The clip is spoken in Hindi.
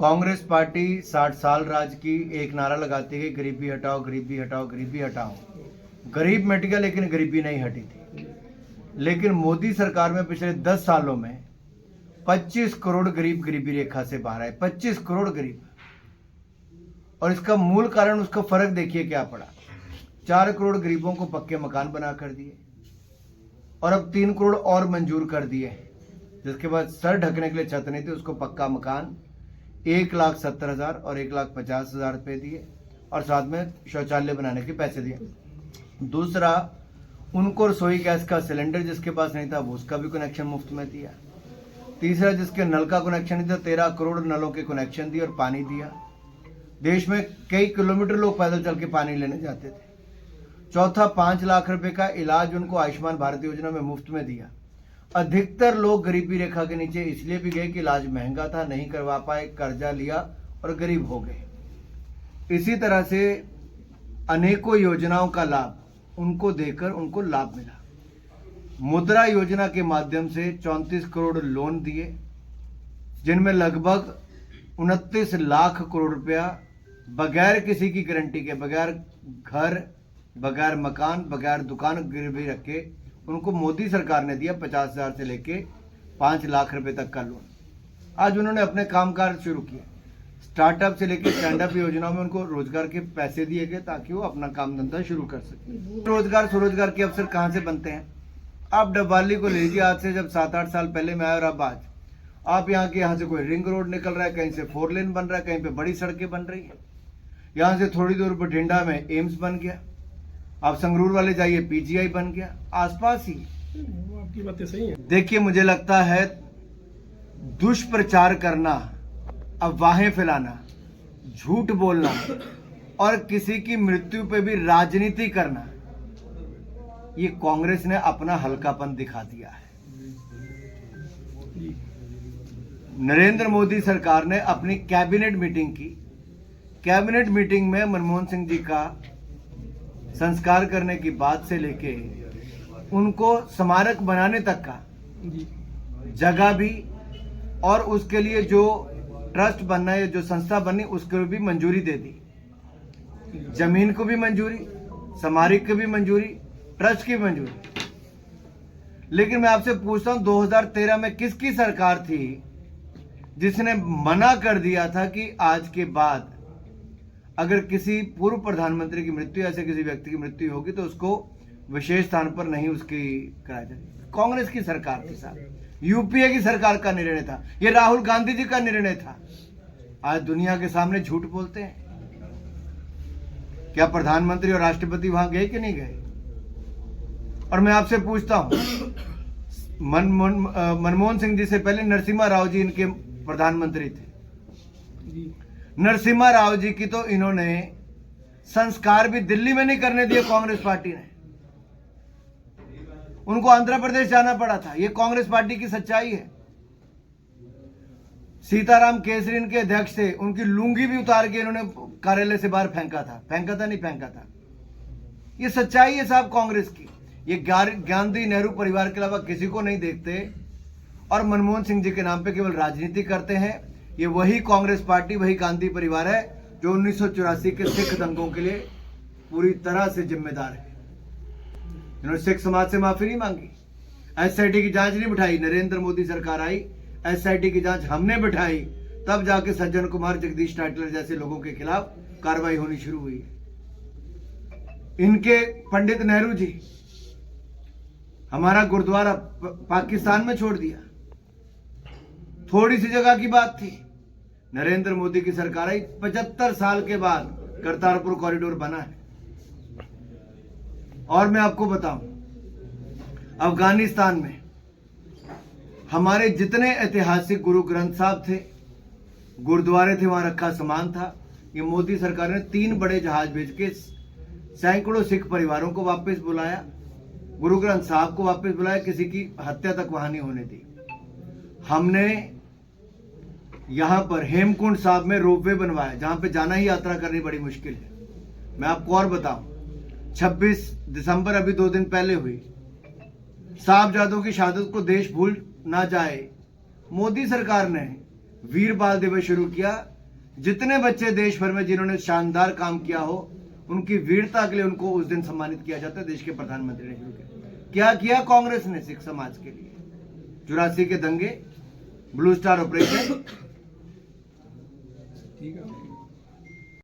कांग्रेस पार्टी 60 साल राज की एक नारा लगाती है, गरीबी हटाओ, गरीबी हटाओ, गरीबी हटाओ। गरीब मिट गया लेकिन गरीबी नहीं हटी थी। लेकिन मोदी सरकार में पिछले 10 सालों में 25 करोड़ गरीब गरीबी रेखा से बाहर आए। 25 करोड़ गरीब। और इसका मूल कारण, उसका फर्क देखिए क्या पड़ा। 4 करोड़ गरीबों को पक्के मकान बना कर दिए और अब 3 करोड़ और मंजूर कर दिए, जिसके बाद सर ढकने के लिए छत नहीं थी, उसको पक्का मकान 1,70,000 और 1,50,000 रुपये दिए और साथ में शौचालय बनाने के पैसे दिए। दूसरा, उनको रसोई गैस का सिलेंडर जिसके पास नहीं था वो उसका भी कनेक्शन मुफ्त में दिया। तीसरा, जिसके नल का कनेक्शन नहीं था 13 करोड़ नलों के कनेक्शन दिए और पानी दिया। देश में कई किलोमीटर लोग पैदल चल के पानी लेने जाते थे। चौथा, 5 लाख रुपए का इलाज उनको आयुष्मान भारत योजना में मुफ्त में दिया। अधिकतर लोग गरीबी रेखा के नीचे इसलिए भी गए कि इलाज महंगा था, नहीं करवा पाए, कर्जा लिया और गरीब हो गए। इसी तरह से अनेकों योजनाओं का लाभ उनको देकर उनको लाभ मिला। मुद्रा योजना के माध्यम से 34 करोड़ लोन दिए, जिनमें लगभग 29 लाख करोड़ रुपया बगैर किसी की गारंटी के, बगैर घर, बगैर मकान, बगैर दुकान गिरवी रखे उनको मोदी सरकार ने दिया। 50,000 से लेके 5 लाख रुपए तक का लोन। आज उन्होंने अपने कामकाज शुरू किए। स्टार्टअप से लेकर स्टैंड अप योजनाओं में उनको रोजगार के पैसे दिए गए ताकि वो अपना काम धंधा शुरू कर सके। रोजगार स्वरोजगार के अवसर कहाँ से बनते हैं? आप डब्बाली को ले लीजिए। आज से जब 7-8 साल पहले में आया और अब आज आप यहाँ से कोई रिंग रोड निकल रहा है, कहीं से 4 लेन बन रहा है, कहीं पे बड़ी सड़कें बन रही है। यहाँ से थोड़ी दूर बठिंडा में एम्स बन गया। आप संगरूर वाले जाइए, पीजीआई बन गया, आसपास ही। आपकी बातें सही है। देखिए, मुझे लगता है दुष्प्रचार करना, अफवाहें फैलाना, झूठ बोलना और किसी की मृत्यु पे भी राजनीति करना, ये कांग्रेस ने अपना हल्कापन दिखा दिया है। नरेंद्र मोदी सरकार ने अपनी कैबिनेट मीटिंग की। कैबिनेट मीटिंग में मनमोहन सिंह जी का संस्कार करने की बात से लेके उनको स्मारक बनाने तक का जगह भी और उसके लिए जो ट्रस्ट बनना है, जो संस्था बननी, उसको भी मंजूरी दे दी। जमीन को भी मंजूरी, स्मारक की भी मंजूरी, ट्रस्ट की मंजूरी। लेकिन मैं आपसे पूछता हूं, 2013 में किसकी सरकार थी जिसने मना कर दिया था कि आज के बाद अगर किसी पूर्व प्रधानमंत्री की मृत्यु, ऐसे किसी व्यक्ति की मृत्यु होगी तो उसको विशेष स्थान पर नहीं उसकी कराया जाए? कांग्रेस की सरकार थी साहब, यूपीए की सरकार का निर्णय था, ये राहुल गांधी जी का निर्णय था। आज दुनिया के सामने झूठ बोलते हैं। क्या प्रधानमंत्री और राष्ट्रपति वहां गए कि नहीं गए? और मैं आपसे पूछता हूं, मनमोहन सिंह जी से पहले नरसिम्हा राव जी इनके प्रधानमंत्री थे। नरसिम्हा राव जी की तो इन्होंने संस्कार भी दिल्ली में नहीं करने दिए कांग्रेस पार्टी ने। उनको आंध्र प्रदेश जाना पड़ा था। ये कांग्रेस पार्टी की सच्चाई है। सीताराम केसरी इनके अध्यक्ष थे, उनकी लुंगी भी उतार के इन्होंने कार्यालय से बाहर फेंका था। नहीं फेंका था। ये सच्चाई है साहब कांग्रेस की। ये गांधी नेहरू परिवार के अलावा किसी को नहीं देखते और मनमोहन सिंह जी के नाम पे केवल राजनीति करते हैं। ये वही कांग्रेस पार्टी, वही गांधी परिवार है जो 1984 के सिख दंगों के लिए पूरी तरह से जिम्मेदार है। इन्होंने सिख समाज से माफी नहीं मांगी, एसआईटी की जांच नहीं बिठाई। नरेंद्र मोदी सरकार आई, एसआईटी की जांच हमने बिठाई, तब जाके सज्जन कुमार, जगदीश टाइटलर जैसे लोगों के खिलाफ कार्रवाई होनी शुरू हुई। इनके पंडित नेहरू जी हमारा गुरुद्वारा पाकिस्तान में छोड़ दिया। थोड़ी सी जगह की बात थी। नरेंद्र मोदी की सरकार आई, 75 साल के बाद करतारपुर कॉरिडोर बना है। और मैं आपको बताऊं, अफगानिस्तान में हमारे जितने ऐतिहासिक गुरु ग्रंथ साहब थे, गुरुद्वारे थे, वहां रखा सामान था, ये मोदी सरकार ने 3 बड़े जहाज भेज के सैकड़ों सिख परिवारों को वापस बुलाया, गुरु ग्रंथ साहब को वापस बुलाया, किसी की हत्या तक वहां नहीं होने दी। हमने यहां पर हेमकुंड साहब में रोपवे बनवाया, जहां पे जाना ही यात्रा करनी बड़ी मुश्किल है। मैं आपको और बताऊं, 26 दिसंबर अभी 2 दिन पहले हुई, साहबजादों की शहादत को देश भूल ना जाए, मोदी सरकार ने वीर बाल दिवस शुरू किया। जितने बच्चे देश भर में जिन्होंने शानदार काम किया हो, उनकी वीरता के लिए उनको उस दिन सम्मानित किया जाता है। देश के प्रधानमंत्री ने शुरू किया। क्या किया कांग्रेस ने सिख समाज के लिए? 84 के दंगे, ब्लू स्टार ऑपरेशन, ठीक है।